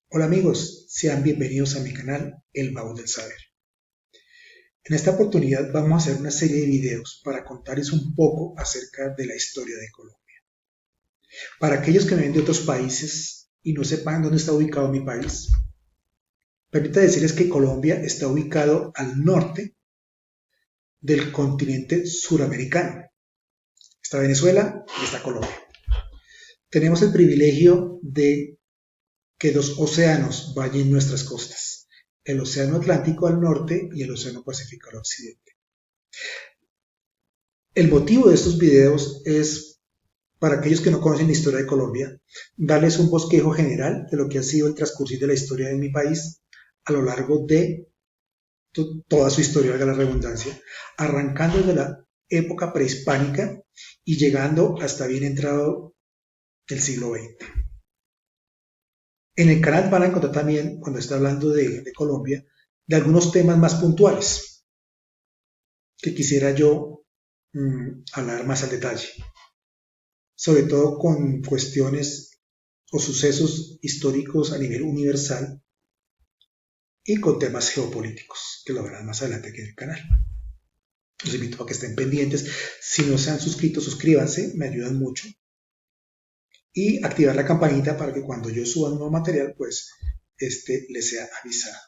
Hola amigos, sean bienvenidos a mi canal El Baúl del Saber. En esta oportunidad vamos a hacer una serie de videos para contarles un poco acerca de la historia de Colombia. Para aquellos que me ven de otros países y no sepan dónde está ubicado mi país, permita decirles que Colombia está ubicado al norte del continente suramericano. Está Venezuela y está Colombia. Tenemos el privilegio de que dos océanos vayan en nuestras costas, el Océano Atlántico al norte y el Océano Pacífico al occidente. El motivo de estos videos es, para aquellos que no conocen la historia de Colombia, darles un bosquejo general de lo que ha sido el transcurrir de la historia de mi país a lo largo de toda su historia, valga la redundancia, arrancando desde la época prehispánica y llegando hasta bien entrado el siglo XX. En el canal van a encontrar también, cuando está hablando de Colombia, de algunos temas más puntuales que quisiera yo hablar más al detalle, sobre todo con cuestiones o sucesos históricos a nivel universal y con temas geopolíticos, que lo verán más adelante aquí en el canal. Los invito a que estén pendientes. Si no se han suscrito, suscríbanse, me ayudan mucho. Y activar la campanita para que cuando yo suba un nuevo material, pues les sea avisado.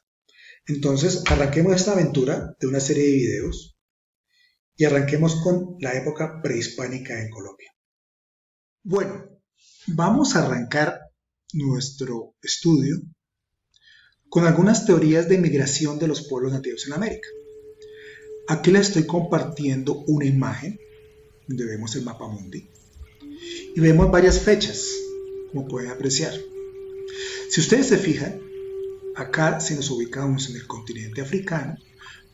Entonces, arranquemos esta aventura de una serie de videos y arranquemos con la época prehispánica en Colombia. Bueno, vamos a arrancar nuestro estudio con algunas teorías de migración de los pueblos nativos en América. Aquí les estoy compartiendo una imagen donde vemos el mapa mundi y vemos varias fechas, como pueden apreciar. Si ustedes se fijan, acá si nos ubicamos en el continente africano,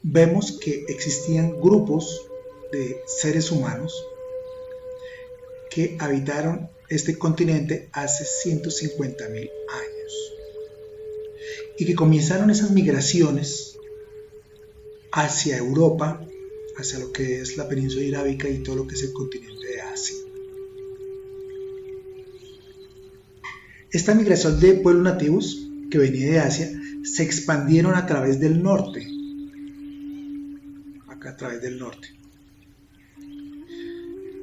vemos que existían grupos de seres humanos que habitaron este continente hace 150.000 años y que comenzaron esas migraciones hacia Europa, hacia lo que es la península arábica y todo lo que es el continente de Asia. Esta migración de pueblos nativos que venía de Asia se expandieron a través del norte, acá a través del norte.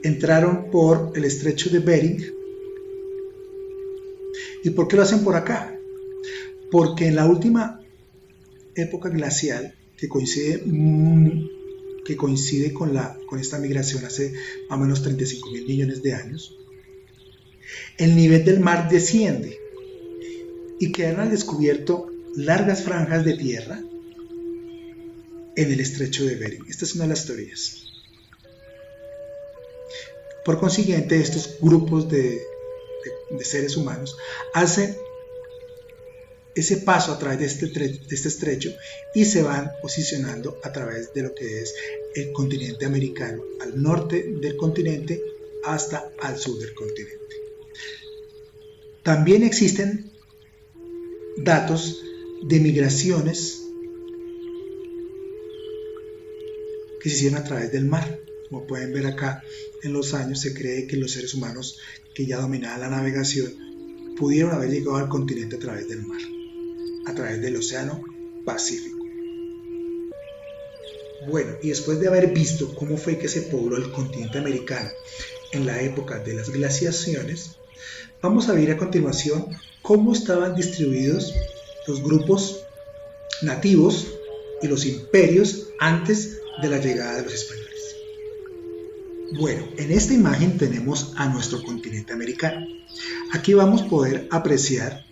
Entraron por el estrecho de Bering. ¿Y por qué lo hacen por acá? Porque en la última época glacial, que coincide con esta migración hace más o menos 35.000 millones de años, el nivel del mar desciende y quedan al descubierto largas franjas de tierra en el estrecho de Bering. Esta es una de las teorías. Por consiguiente, estos grupos de seres humanos hacen ese paso a través de este estrecho y se van posicionando a través de lo que es el continente americano, al norte del continente hasta al sur del continente. También existen datos de migraciones que se hicieron a través del mar. Como pueden ver acá, en los años se cree que los seres humanos que ya dominaban la navegación pudieron haber llegado al continente a través del mar, a través del Océano Pacífico. Bueno, y después de haber visto cómo fue que se pobló el continente americano en la época de las glaciaciones, vamos a ver a continuación cómo estaban distribuidos los grupos nativos y los imperios antes de la llegada de los españoles. Bueno, en esta imagen tenemos a nuestro continente americano. Aquí vamos a poder apreciar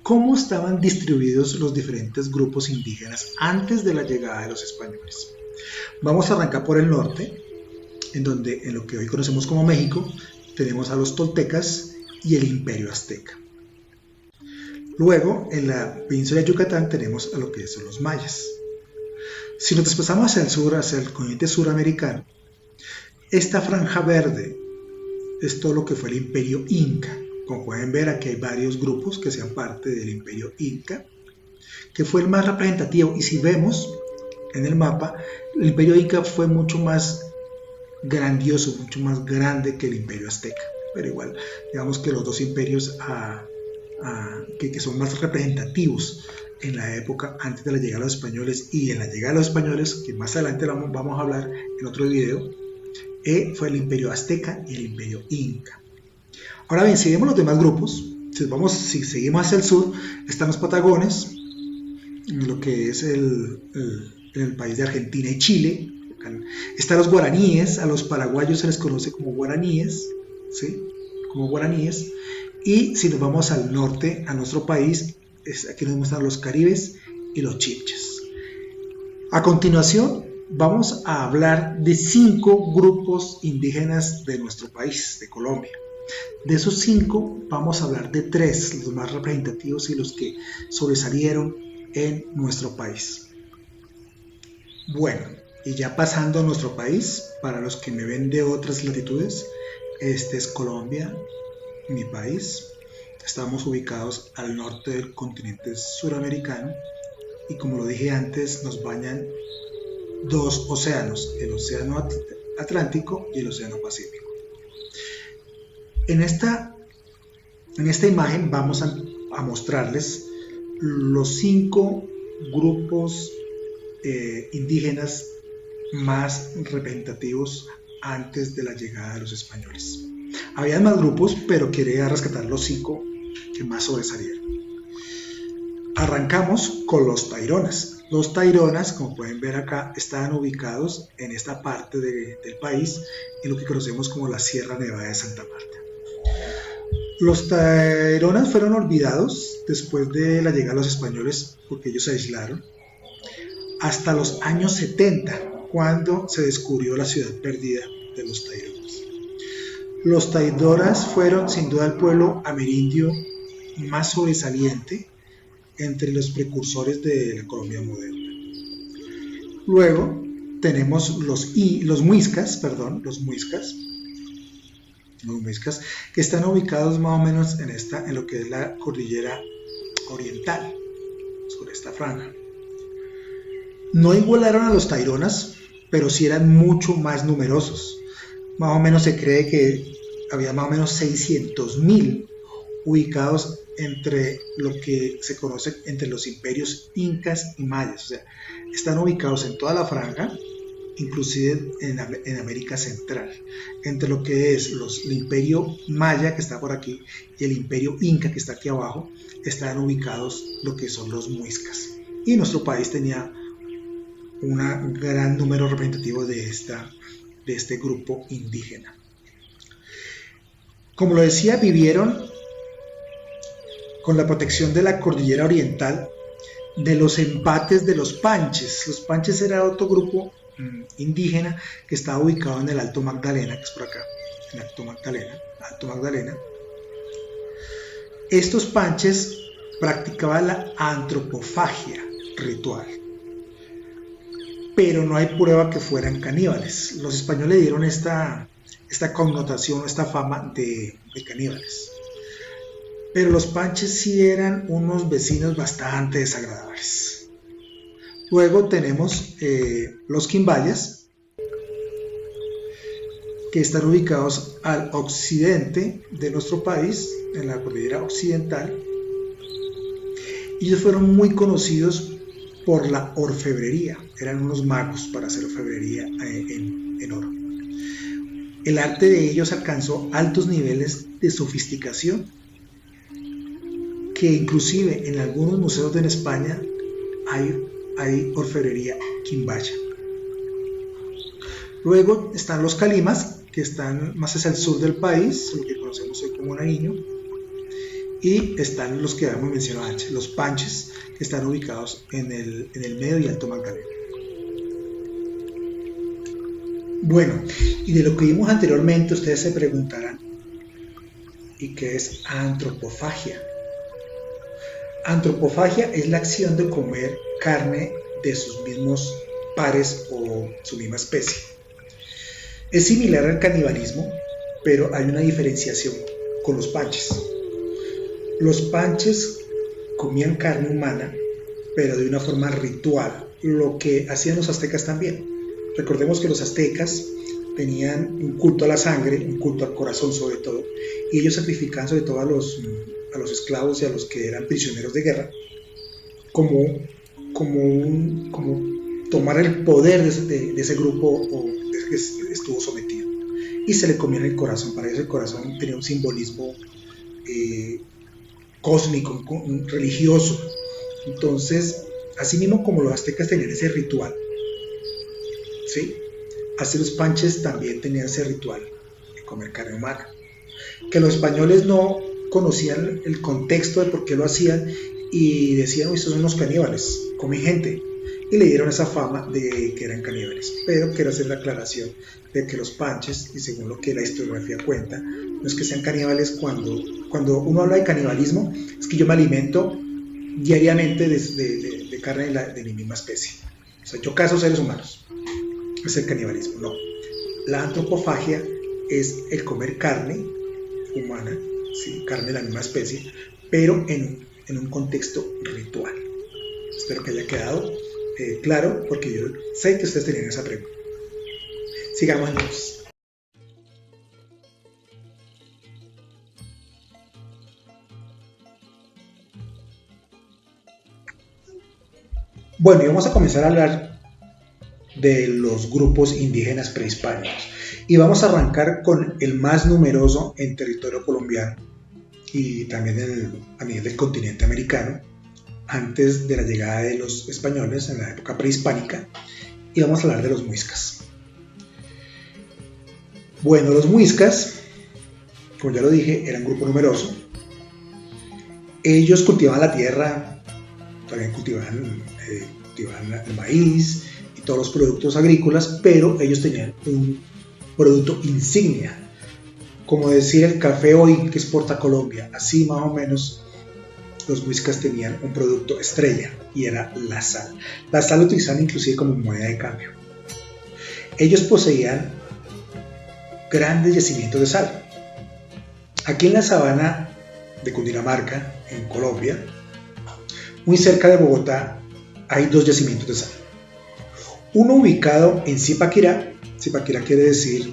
cómo estaban distribuidos los diferentes grupos indígenas antes de la llegada de los españoles. Vamos a arrancar por el norte, en lo que hoy conocemos como México, tenemos a los toltecas y el imperio azteca. Luego, en la península de Yucatán tenemos a lo que son los mayas. Si nos desplazamos hacia el sur, hacia el continente suramericano, esta franja verde es todo lo que fue el imperio inca. Como pueden ver, aquí hay varios grupos que sean parte del imperio inca, que fue el más representativo. Y si vemos en el mapa, el imperio inca fue mucho más grandioso, mucho más grande que el imperio azteca. Pero igual, digamos que los dos imperios que son más representativos en la época antes de la llegada de los españoles y en la llegada de los españoles, que más adelante vamos a hablar en otro video, fue el imperio azteca y el imperio inca. Ahora bien, si vemos los demás grupos, si seguimos hacia el sur, están los patagones, lo que es el país de Argentina y Chile. Están los guaraníes, a los paraguayos se les conoce como guaraníes, ¿sí? Como guaraníes. Y si nos vamos al norte, a nuestro país, aquí nos muestran los caribes y los chibchas. A continuación, vamos a hablar de 5 grupos indígenas de nuestro país, de Colombia. De esos 5, vamos a hablar de 3, los más representativos y los que sobresalieron en nuestro país. Bueno, y ya pasando a nuestro país, para los que me ven de otras latitudes, este es Colombia, mi país. Estamos ubicados al norte del continente suramericano y, como lo dije antes, nos bañan 2 océanos, el océano Atlántico y el océano Pacífico. En esta imagen vamos a mostrarles los 5 grupos indígenas más representativos antes de la llegada de los españoles. Había más grupos, pero quería rescatar los 5 que más sobresalieron. Arrancamos con los taironas. Los taironas, como pueden ver acá, estaban ubicados en esta parte del país, en lo que conocemos como la Sierra Nevada de Santa Marta. Los taironas fueron olvidados después de la llegada de los españoles, porque ellos se aislaron, hasta los años 70, cuando se descubrió la ciudad perdida de los taironas. Los taironas fueron sin duda el pueblo amerindio más sobresaliente entre los precursores de la Colombia moderna. Luego tenemos los muiscas, que están ubicados más o menos en lo que es la cordillera oriental, sobre esta franja. No igualaron a los taironas, pero sí eran mucho más numerosos. Más o menos se cree que había más o menos 600.000 ubicados entre lo que se conoce entre los imperios incas y mayas. O sea, están ubicados en toda la franja, inclusive en América Central, entre lo que es el imperio maya, que está por aquí, y el imperio inca, que está aquí abajo. Están ubicados lo que son los muiscas. Y nuestro país tenía un gran número representativo de este grupo indígena. Como lo decía, vivieron con la protección de la cordillera oriental, de los empates de los panches. Los panches era otro grupo indígena que estaba ubicado en el Alto Magdalena, que es por acá, en el Alto Magdalena. Estos panches practicaban la antropofagia ritual, pero no hay prueba que fueran caníbales. Los españoles le dieron esta connotación, esta fama de caníbales. Pero los panches sí eran unos vecinos bastante desagradables. Luego tenemos los quimbayas, que están ubicados al occidente de nuestro país, en la cordillera occidental. Ellos fueron muy conocidos por la orfebrería. Eran unos magos para hacer orfebrería en oro. El arte de ellos alcanzó altos niveles de sofisticación, que inclusive en algunos museos en España hay orfebrería quimbaya. Luego están los calimas, que están más hacia el sur del país, lo que conocemos hoy como Nariño, y están los que habíamos mencionado antes, los panches, que están ubicados en el Medio y Alto Magdalena. Bueno, y de lo que vimos anteriormente, ustedes se preguntarán, ¿y qué es antropofagia? Antropofagia es la acción de comer carne de sus mismos pares o su misma especie. Es similar al canibalismo, pero hay una diferenciación con los panches. Los panches comían carne humana, pero de una forma ritual, lo que hacían los aztecas también. Recordemos que los aztecas tenían un culto a la sangre, un culto al corazón sobre todo, y ellos sacrificaban sobre todo a los a los esclavos y a los que eran prisioneros de guerra, como, como tomar el poder de ese grupo o de que estuvo sometido. Y se le comía en el corazón. Para ellos el corazón tenía un simbolismo cósmico, religioso. Entonces, así mismo como los aztecas tenían ese ritual, ¿sí? Así los panches también tenían ese ritual de comer carne humana. Que los españoles no conocían el contexto de por qué lo hacían y decían, estos son los caníbales, comen gente. Y le dieron esa fama de que eran caníbales. Pero quiero hacer la aclaración de que los panches, y según lo que la historiografía cuenta, no es que sean caníbales. Cuando uno habla de canibalismo, es que yo me alimento diariamente de carne de mi misma especie. O sea, yo cazo seres humanos. Es el canibalismo, no. La antropofagia es el comer carne humana, ¿sí? Carne de la misma especie, pero en un contexto ritual. Espero que haya quedado claro, porque yo sé que ustedes tenían esa pregunta. Sigamos entonces. Bueno, y vamos a comenzar a hablar de los grupos indígenas prehispánicos. Y vamos a arrancar con el más numeroso en territorio colombiano y también a nivel del continente americano, antes de la llegada de los españoles en la época prehispánica, y vamos a hablar de los muiscas. Bueno, los muiscas, como ya lo dije, eran un grupo numeroso. Ellos cultivaban la tierra, también cultivaban el maíz y todos los productos agrícolas, pero ellos tenían un producto insignia, como decir el café hoy que exporta Colombia. Así más o menos los muiscas tenían un producto estrella, y era la sal. La sal la utilizaban inclusive como moneda de cambio. Ellos poseían grandes yacimientos de sal. Aquí en la sabana de Cundinamarca, en Colombia, muy cerca de Bogotá, hay dos yacimientos de sal. Uno ubicado en Zipaquirá. Zipaquirá quiere decir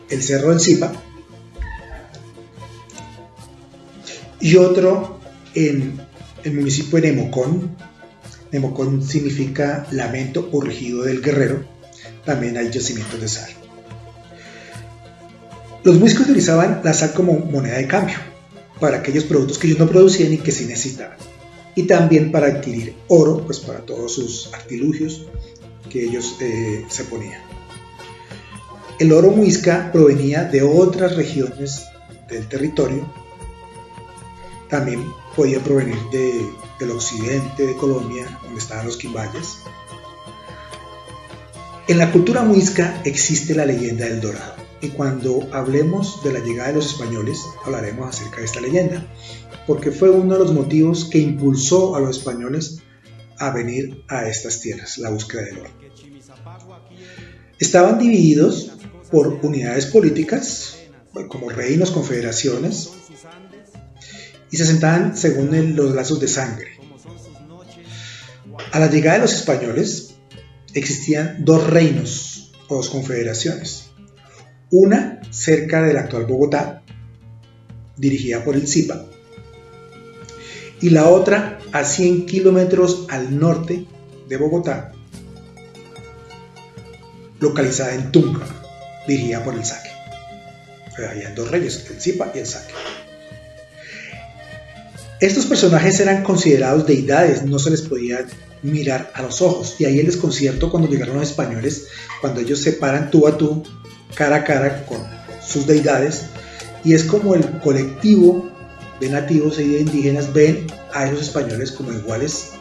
el cerro del Zipa. Y otro en el municipio de Nemocón. Nemocón significa lamento o rugido del guerrero. También hay yacimientos de sal. Los muiscas utilizaban la sal como moneda de cambio para aquellos productos que ellos no producían y que sí necesitaban. Y también para adquirir oro, pues para todos sus artilugios que ellos se ponían. El oro muisca provenía de otras regiones del territorio. También podía provenir del occidente de Colombia, donde estaban los quimbayas. En la cultura muisca existe la leyenda del Dorado, y cuando hablemos de la llegada de los españoles hablaremos acerca de esta leyenda, porque fue uno de los motivos que impulsó a los españoles a venir a estas tierras, la búsqueda del oro. Estaban divididos por unidades políticas, como reinos, confederaciones, y se asentaban según los lazos de sangre. A la llegada de los españoles existían dos reinos o dos confederaciones. Una cerca del actual Bogotá, dirigida por el Zipa, y la otra a 100 kilómetros al norte de Bogotá, localizada en Tunja, dirigida por el Saque. Había dos reyes, el Zipa y el Saque. Estos personajes eran considerados deidades, no se les podía mirar a los ojos, y ahí el desconcierto cuando llegaron los españoles, cuando ellos se paran tú a tú, cara a cara con sus deidades, y es como el colectivo de nativos e de indígenas ven a esos españoles como iguales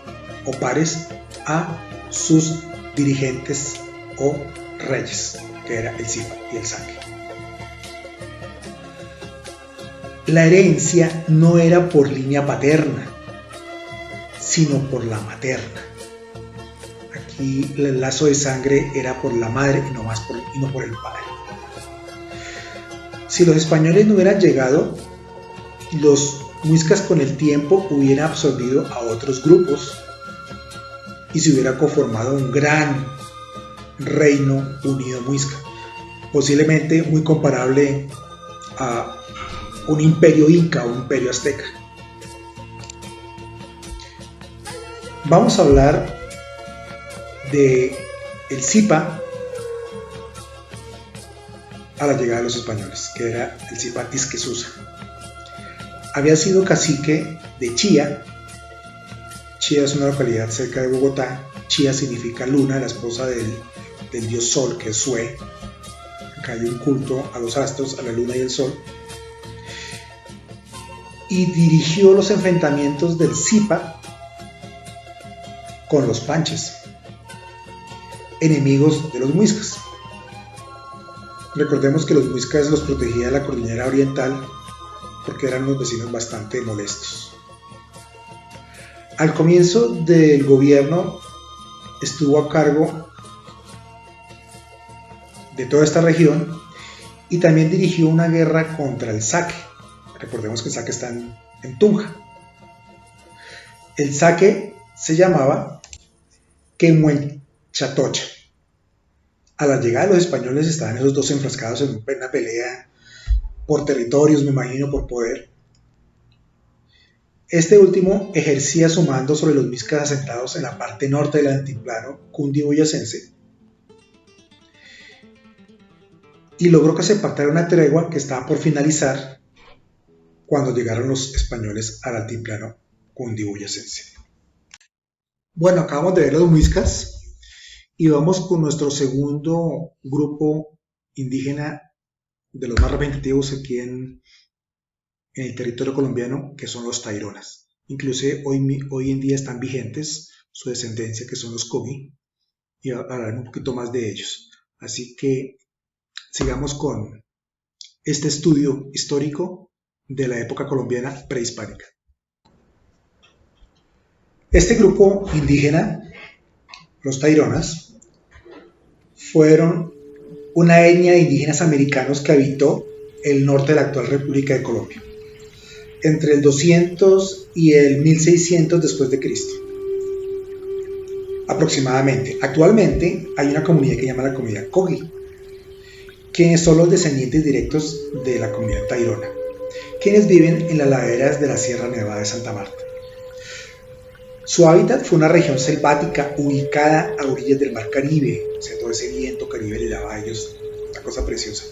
o pares a sus dirigentes o reyes, que era el Zipa y el Saque. La herencia no era por línea paterna, sino por la materna. Aquí el lazo de sangre era por la madre y no por el padre. Si los españoles no hubieran llegado, los muiscas con el tiempo hubieran absorbido a otros grupos y se hubiera conformado un gran reino unido muisca, posiblemente muy comparable a un imperio inca o un imperio azteca. Vamos a hablar de el Zipa a la llegada de los españoles, que era el Zipa Tisquesusa. Había sido cacique de Chía. Chía es una localidad cerca de Bogotá. Chía significa luna, la esposa del dios Sol, que es Sue. Acá hay un culto a los astros, a la luna y el sol. Y dirigió los enfrentamientos del Zipa con los Panches, enemigos de los muiscas. Recordemos que los muiscas los protegía la cordillera oriental porque eran unos vecinos bastante molestos. Al comienzo del gobierno estuvo a cargo de toda esta región y también dirigió una guerra contra el Saque. Recordemos que el Saque está en Tunja. El Saque se llamaba Quemuenchatocha. A la llegada de los españoles estaban esos dos enfrascados en una pelea por territorios, me imagino, por poder. Este último ejercía su mando sobre los muiscas asentados en la parte norte del altiplano cundiboyacense y logró que se pactara una tregua que estaba por finalizar cuando llegaron los españoles al altiplano cundiboyacense. Bueno, acabamos de ver los muiscas y vamos con nuestro segundo grupo indígena de los más representativos aquí en el territorio colombiano, que son los Taironas. Incluso hoy en día están vigentes su descendencia, que son los Kogi, y hablaremos un poquito más de ellos. Así que sigamos con este estudio histórico de la época colombiana prehispánica. Este grupo indígena, los Taironas, fueron una etnia de indígenas americanos que habitó el norte de la actual República de Colombia entre el 200 y el 1600 después de Cristo, aproximadamente. Actualmente hay una comunidad que se llama la comunidad Kogi, quienes son los descendientes directos de la comunidad Tairona, quienes viven en las laderas de la Sierra Nevada de Santa Marta. Su hábitat fue una región selvática ubicada a orillas del mar Caribe, o sea, todo ese viento Caribe le daba a ellos una cosa preciosa,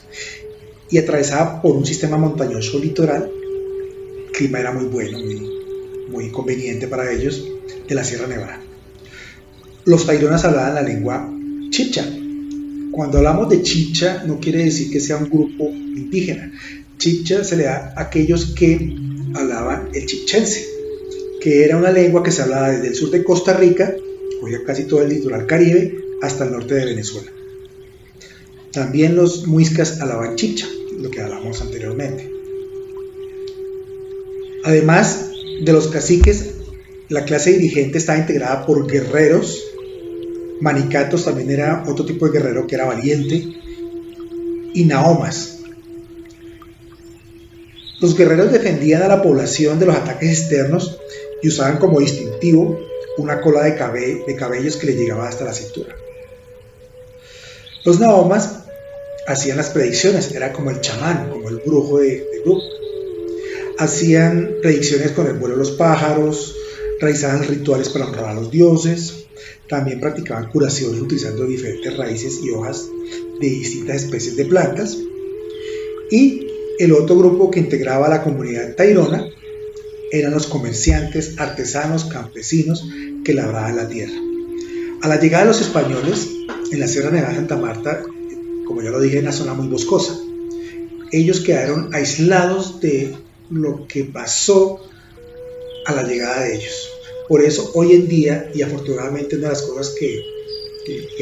y atravesada por un sistema montañoso litoral. El clima era muy bueno, muy conveniente para ellos, de la Sierra Nevada. Los taironas hablaban la lengua chibcha. Cuando hablamos de chibcha no quiere decir que sea un grupo indígena. Chibcha se le da a aquellos que hablaban el chibchense, que era una lengua que se hablaba desde el sur de Costa Rica, cogía casi todo el litoral Caribe, hasta el norte de Venezuela. También los muiscas hablaban chibcha, lo que hablamos anteriormente. Además de los caciques, la clase dirigente estaba integrada por guerreros, manicatos también era otro tipo de guerrero que era valiente, y naomas. Los guerreros defendían a la población de los ataques externos y usaban como distintivo una cola de cabellos que le llegaba hasta la cintura. Los naomas hacían las predicciones, era como el chamán, como el brujo de grupo. Hacían predicciones con el vuelo de los pájaros, realizaban rituales para honrar a los dioses, también practicaban curaciones utilizando diferentes raíces y hojas de distintas especies de plantas. Y el otro grupo que integraba a la comunidad tairona eran los comerciantes, artesanos, campesinos que labraban la tierra. A la llegada de los españoles, en la Sierra Nevada de Santa Marta, como ya lo dije, en una zona muy boscosa, ellos quedaron aislados de lo que pasó a la llegada de ellos. Por eso hoy en día, y afortunadamente una de las cosas que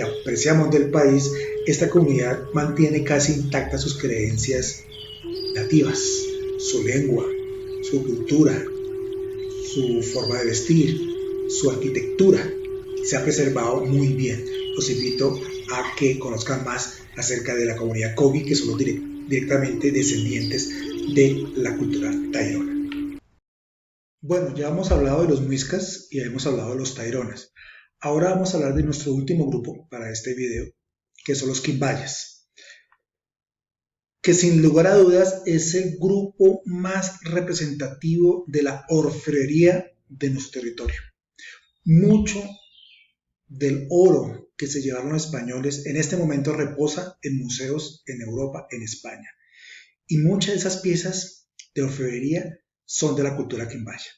apreciamos del país, esta comunidad mantiene casi intactas sus creencias nativas, su lengua, su cultura, su forma de vestir, su arquitectura, se ha preservado muy bien. Los invito a que conozcan más acerca de la comunidad Kogi, que son los directamente descendientes de la cultura tairona. Bueno, ya hemos hablado de los muiscas y hemos hablado de los taironas. Ahora vamos a hablar de nuestro último grupo para este video, que son los quimbayas, que sin lugar a dudas es el grupo más representativo de la orfebrería de nuestro territorio. Mucho del oro que se llevaron los españoles en este momento reposa en museos en Europa, en España. Y muchas de esas piezas de orfebrería son de la cultura quimbaya.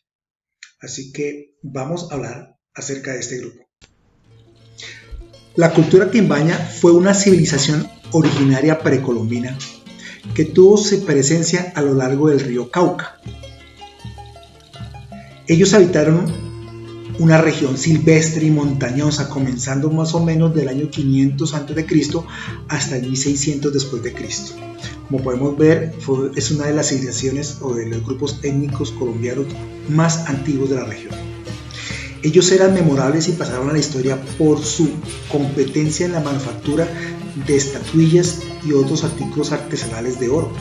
Así que vamos a hablar acerca de este grupo. La cultura quimbaya fue una civilización originaria precolombina que tuvo su presencia a lo largo del río Cauca. Ellos habitaron una región silvestre y montañosa, comenzando más o menos del año 500 a.C. hasta el 1600 después de Cristo. Como podemos ver, es una de las civilizaciones o de los grupos étnicos colombianos más antiguos de la región. Ellos eran memorables y pasaron a la historia por su competencia en la manufactura de estatuillas y otros artículos artesanales de oro.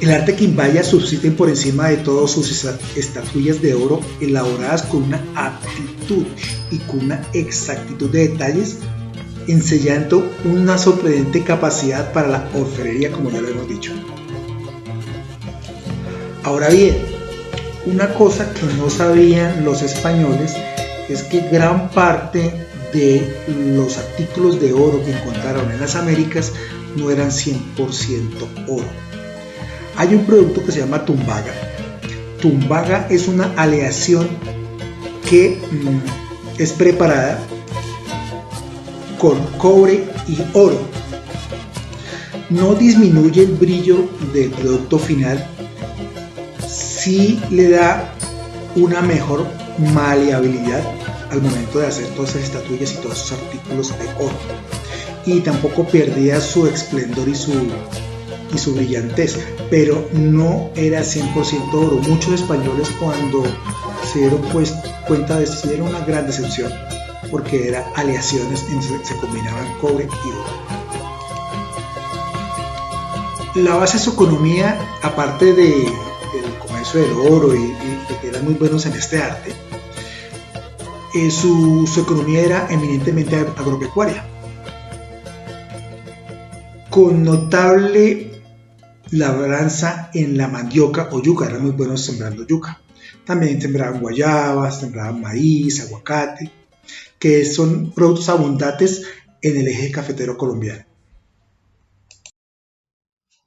El arte quimbaya subsiste por encima de todo sus estatuillas de oro elaboradas con una aptitud y con una exactitud de detalles, enseñando una sorprendente capacidad para la orfebrería, como ya lo hemos dicho. Ahora bien, una cosa que no sabían los españoles es que gran parte de los artículos de oro que encontraron en las Américas no eran 100% oro. Hay un producto que se llama tumbaga. Tumbaga es una aleación que es preparada con cobre y oro. No disminuye el brillo del producto final, sí le da una mejor maleabilidad al momento de hacer todas esas estatuillas y todos esos artículos de oro. Y tampoco perdía su esplendor y su brillantez, pero no era 100% oro. Muchos españoles, cuando se dieron cuenta de esto, era una gran decepción, porque eran aleaciones, se combinaban cobre y oro. La base de su economía, aparte del comercio del oro y de que eran muy buenos en este arte, su economía era eminentemente agropecuaria, con notable labranza en la mandioca o yuca. Eran muy buenos sembrando yuca. También sembraban guayabas, sembraban maíz, aguacate, que son productos abundantes en el eje cafetero colombiano.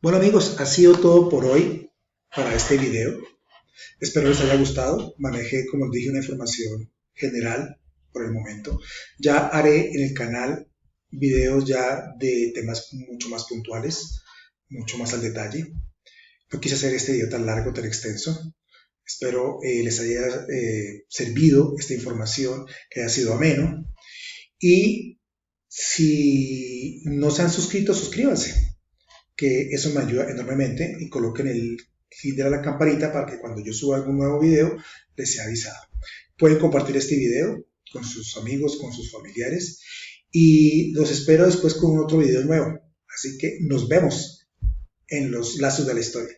Bueno amigos, ha sido todo por hoy para este video. Espero les haya gustado. Manejé, como les dije, una información general por el momento. Ya haré en el canal videos ya de temas mucho más puntuales, mucho más al detalle. No quise hacer este video tan largo, tan extenso. Espero les haya servido esta información, que haya sido ameno. Y si no se han suscrito, suscríbanse, que eso me ayuda enormemente, y coloquen el clic de la campanita para que cuando yo suba algún nuevo video les sea avisado. Pueden compartir este video con sus amigos, con sus familiares, y los espero después con otro video nuevo. Así que nos vemos en los lazos de la historia.